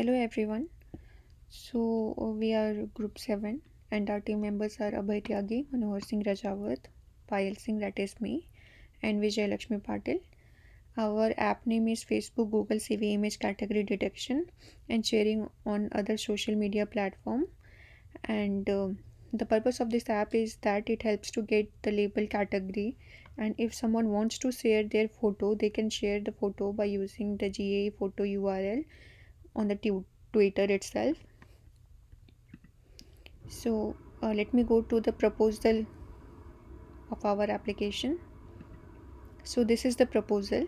Hello everyone. We are Group 7 and our team members are Abhay Tyagi, Manohar Singh Rajawat, Payal Singh, that is me, and Vijay Lakshmi Patil. Our app name is Facebook Google CV Image Category Detection and sharing on other social media platform. And The purpose of this app is that it helps to get the label category, and if someone wants to share their photo, they can share the photo by using the GA photo URL on the Twitter itself. Let me go to the proposal of our application. So this is the proposal,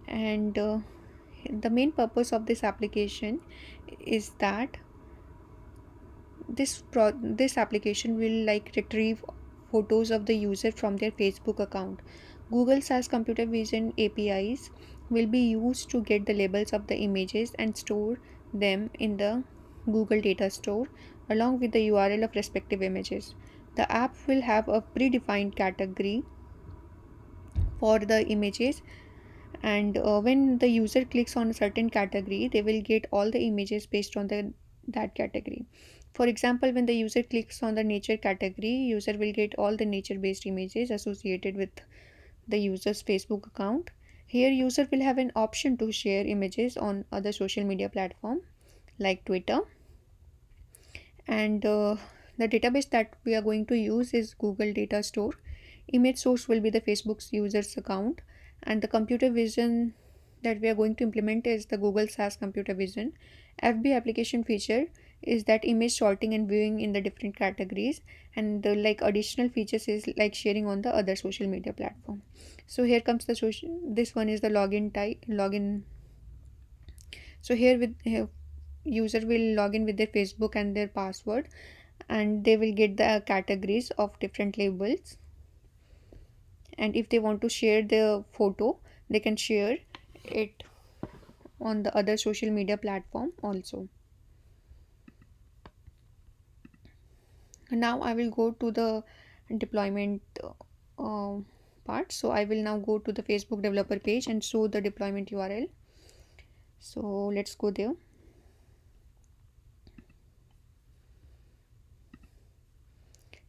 and the main purpose of this application is that this application will like retrieve photos of the user from their Facebook account. Google SAS computer vision APIs will be used to get the labels of the images and store them in the Google data store along with the URL of respective images. The app will have a predefined category for the images, and when the user clicks on a certain category, they will get all the images based on that category. For example, when the user clicks on the nature category, user will get all the nature based images associated with the user's Facebook account. Here user will have an option to share images on other social media platform like Twitter, and the database that we are going to use is Google Data Store. Image source will be the Facebook's user's account, and the computer vision that we are going to implement is the Google SAS computer vision. FB application feature is that image sorting and viewing in the different categories, and the like additional features is like sharing on the other social media platform. So here comes the social, this one is the login. So here user will log in with their Facebook and their password, and they will get the categories of different labels, and if they want to share the photo, they can share it on the other social media platform also. Now I will go to the deployment uh, part. So I will now go to the Facebook developer page and show the deployment URL. So let's go there.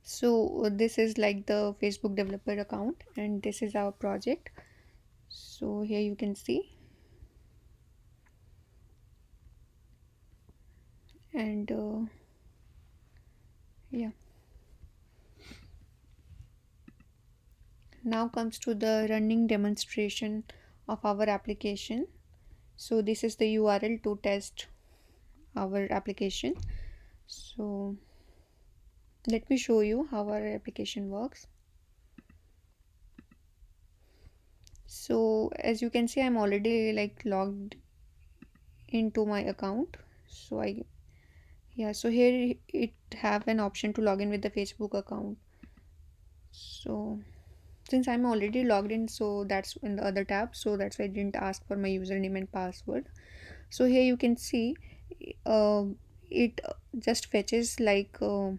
So this is like the Facebook developer account, and this is our project. So here you can see, and yeah, now comes to the running demonstration of our application. So this is the URL to test our application. So let me show you how our application works. So as you can see, I'm already like logged into my account. So I yeah, so here it have an option to log in with the Facebook account. So since I'm already logged in, so that's in the other tab, so that's why I didn't ask for my username and password. So here you can see uh, it just fetches like a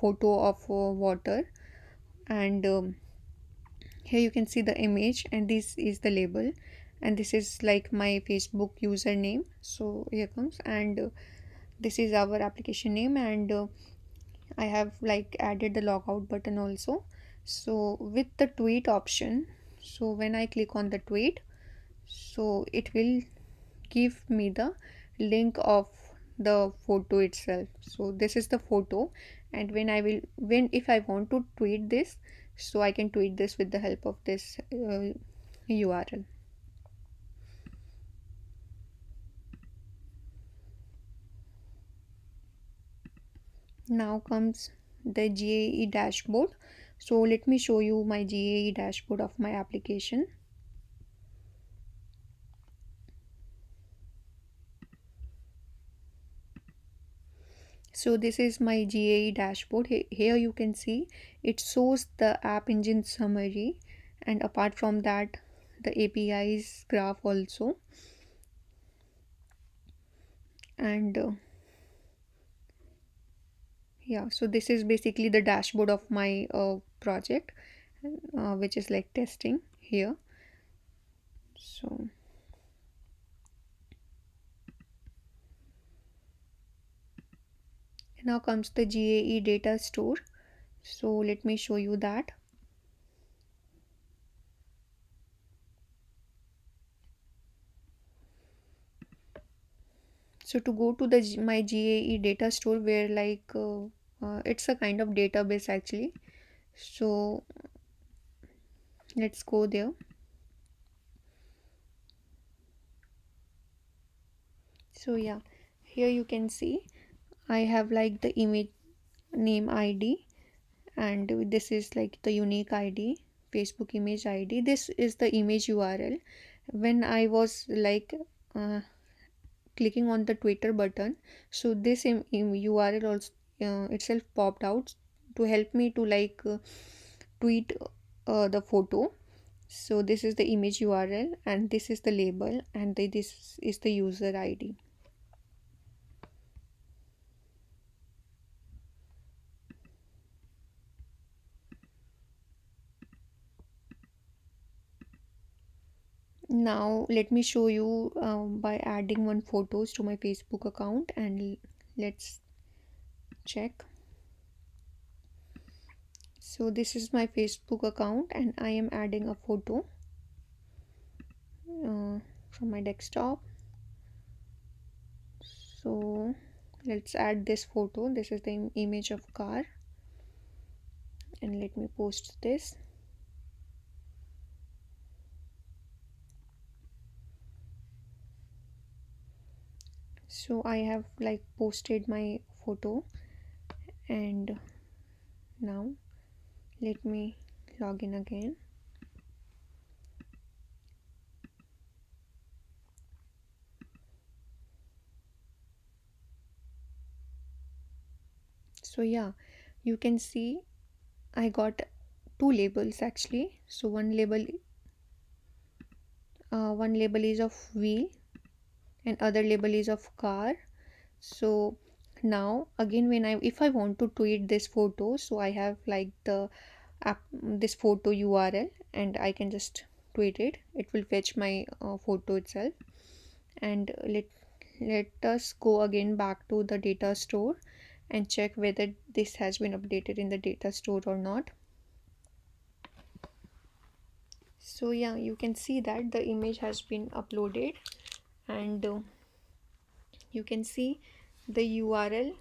photo of water, and here you can see the image, and this is the label, and this is like my Facebook username. So here comes, and this is our application name, and I have like added the logout button also. So with the tweet option, so when I click on the tweet, so it will give me the link of the photo itself. So this is the photo, and when if I want to tweet this, so I can tweet this with the help of this URL. Now comes the GAE dashboard. So let me show you my GAE dashboard of my application. So this is my GAE dashboard. Here you can see it shows the app engine summary, and apart from that, the APIs graph also. And yeah, so this is basically the dashboard of my project, which is like testing here. So Now comes the GAE data store. So let me show you that. So to go to the my GAE data store, where it's a kind of database actually. So let's go there. So yeah, here you can see I have like the image name ID, and this is like the unique ID, Facebook image ID. This is the image URL. When I was uh, clicking on the Twitter button, so this URL also itself popped out to help me to tweet the photo. So this is the image URL, and this is the label, and this is the user ID. Now let me show you by adding one photos to my Facebook account, and let's check. So this is my Facebook account, and I am adding a photo from my desktop. So let's add this photo. This is the image of car, and let me post this. So I have like posted my photo, and now let me log in again. So yeah, you can see I got two labels actually. So one label is of wheel, and other label is of car. So now again, when I if I want to tweet this photo, so I have like the app, this photo URL, and I can just tweet it. It will fetch my photo itself. And let us go again back to the data store and check whether this has been updated in the data store or not. So yeah, you can see that the image has been uploaded, and you can see the URL,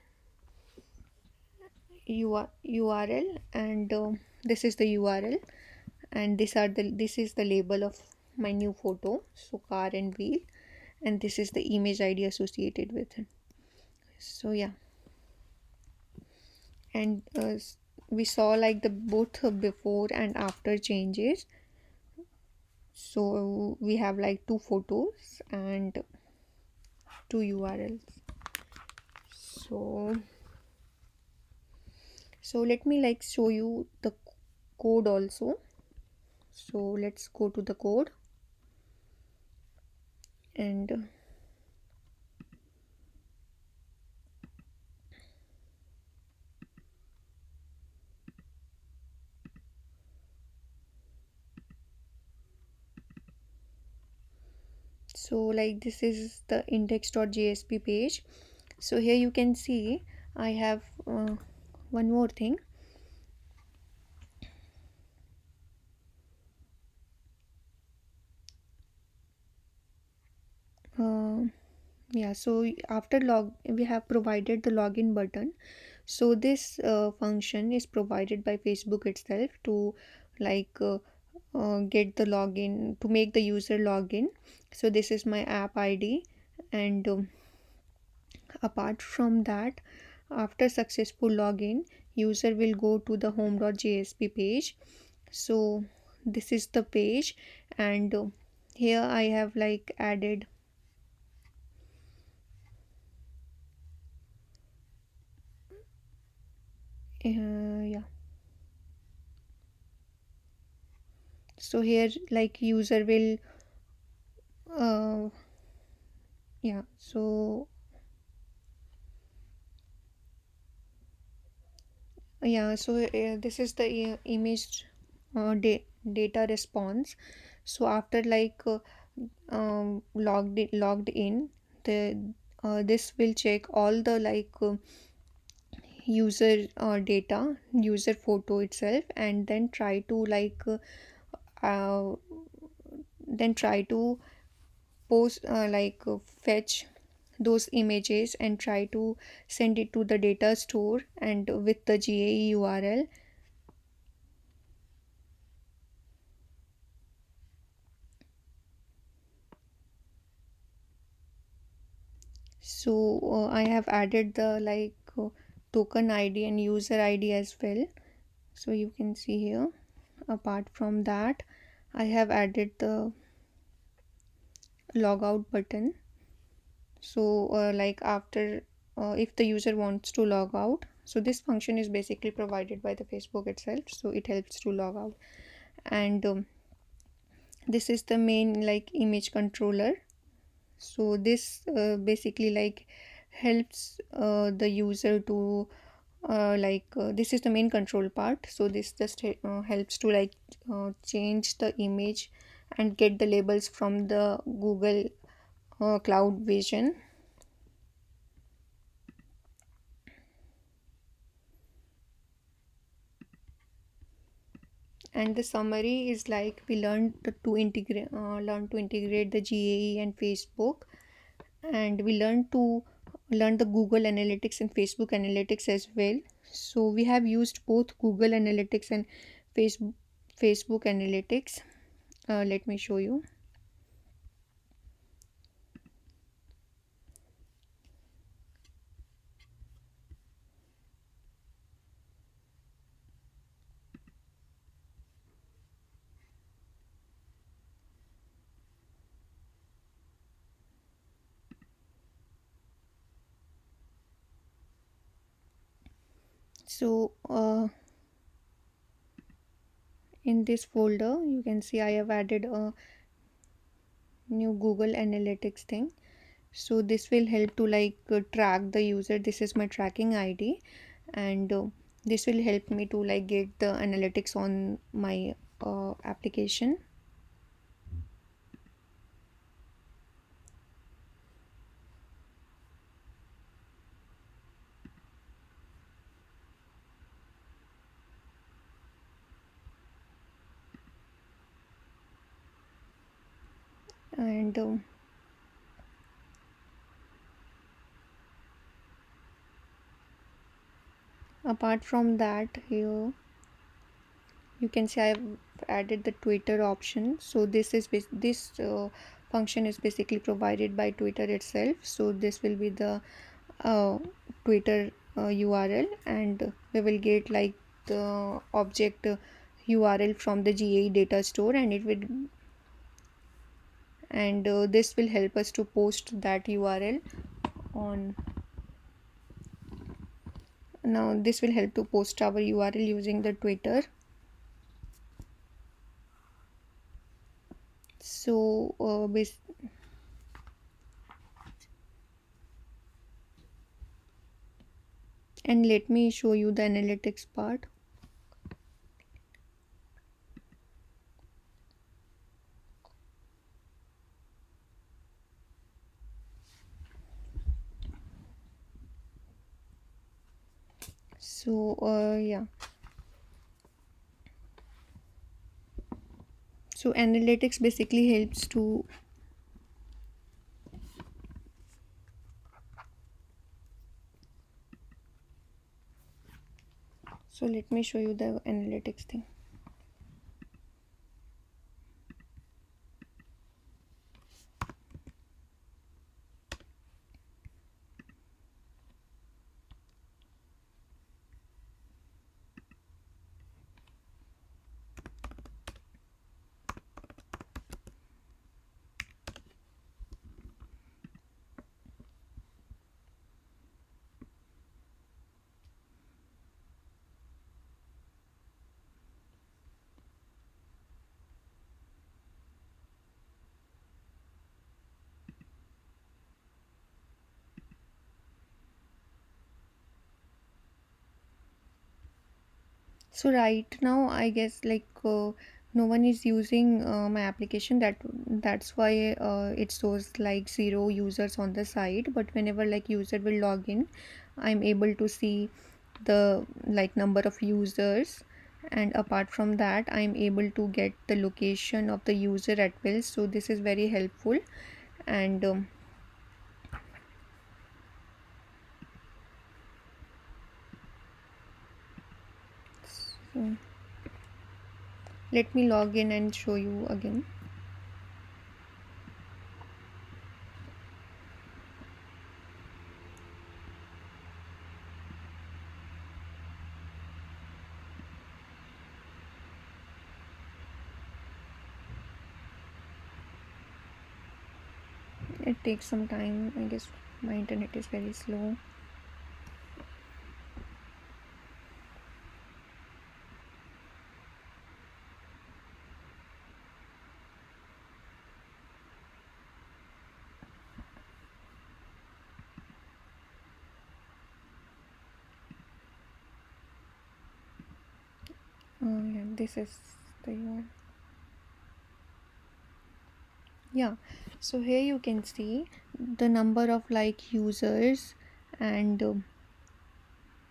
and this is the URL, and this is the label of my new photo, so car and wheel, and this is the image ID associated with it. So yeah, and we saw like the both before and after changes. So we have like two photos and two URLs. So let me like show you the code also. So let's go to the code, and so like this is the index.jsp page. So here you can see I have one more thing. uh, yeah, so after log we have provided the login button. So this function is provided by Facebook itself to like get the login, to make the user login. So this is my app ID, and apart from that, after successful login, user will go to the home.jsp page. So this is the page, and here I have like added yeah. So here like user will uh yeah. So yeah, so this is the image data response. So after logged in, the this will check all the user data, user photo itself, and uh, then try to post fetch those images and try to send it to the data store, and with the GAE URL. So I have added the token ID and user ID as well. So you can see here, apart from that, I have added the logout button. So after if the user wants to log out, so this function is basically provided by the Facebook itself, so it helps to log out. And this is the main image controller. So this basically helps the user to this is the main control part. So this just helps to change the image and get the labels from the Google Cloud Vision. And the summary is like we learn to integrate the GAE and Facebook, and we learn the Google Analytics and Facebook Analytics as well. So we have used both Google Analytics and Facebook Facebook Analytics. Let me show you. So in this folder you can see I have added a new Google Analytics thing. So this will help to track the user. This is my tracking ID, and this will help me to get the analytics on my application. And apart from that, here you can see I've added the Twitter option. So this function is basically provided by Twitter itself. So this will be the uh, Twitter URL, and we will get the object URL from the GA data store, and it will and this will help us to post that URL on. Now this will help to post our URL using the Twitter. So and let me show you the analytics part. So yeah, so analytics basically helps to. So let me show you the analytics thing. So right now I guess no one is using my application, that's why it shows like 0 users on the site. But whenever user will log in, I'm able to see the like number of users, and apart from that I'm able to get the location of the user at will. So this is very helpful. And so let me log in and show you again. It takes some time, I guess. My internet is very slow. Yeah, this is the URL. Yeah, so here you can see the number of like users, and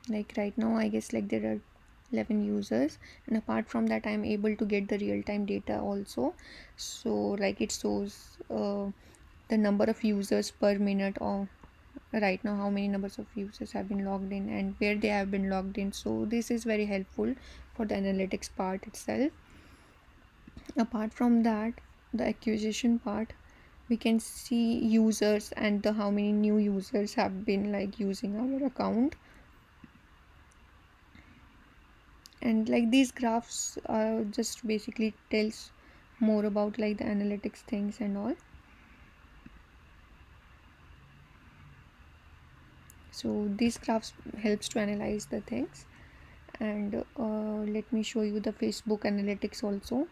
like right now I guess like there are 11 users, and apart from that I'm able to get the real-time data also. So like it shows the number of users per minute, or right now how many numbers of users have been logged in and where they have been logged in. So this is very helpful for the analytics part itself. Apart from that, the acquisition part, we can see users and the how many new users have been like using our account. And like these graphs just basically tells more about like the analytics things and all. So these graphs helps to analyze the things. And let me show you the Facebook analytics also.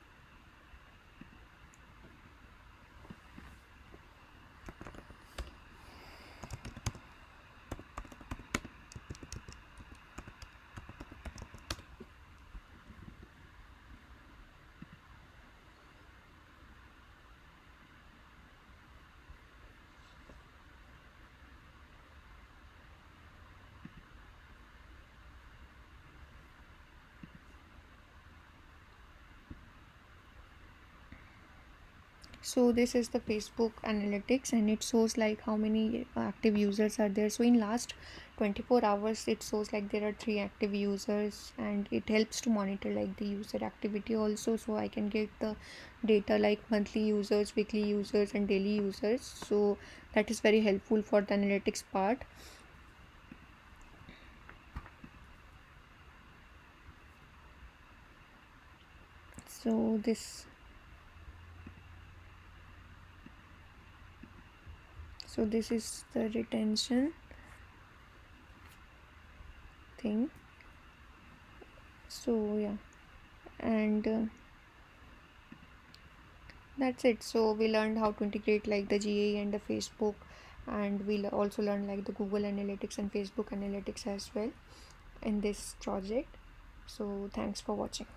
So this is the Facebook analytics, and it shows like how many active users are there. So in last 24 hours it shows like there are 3 active users, and it helps to monitor like the user activity also. So I can get the data like monthly users, weekly users, and daily users. So that is very helpful for the analytics part. So this is the retention thing. So yeah, and that's it. So we learned how to integrate like the GA and the Facebook, and we'll also learn like the Google Analytics and Facebook Analytics as well in this project. So thanks for watching.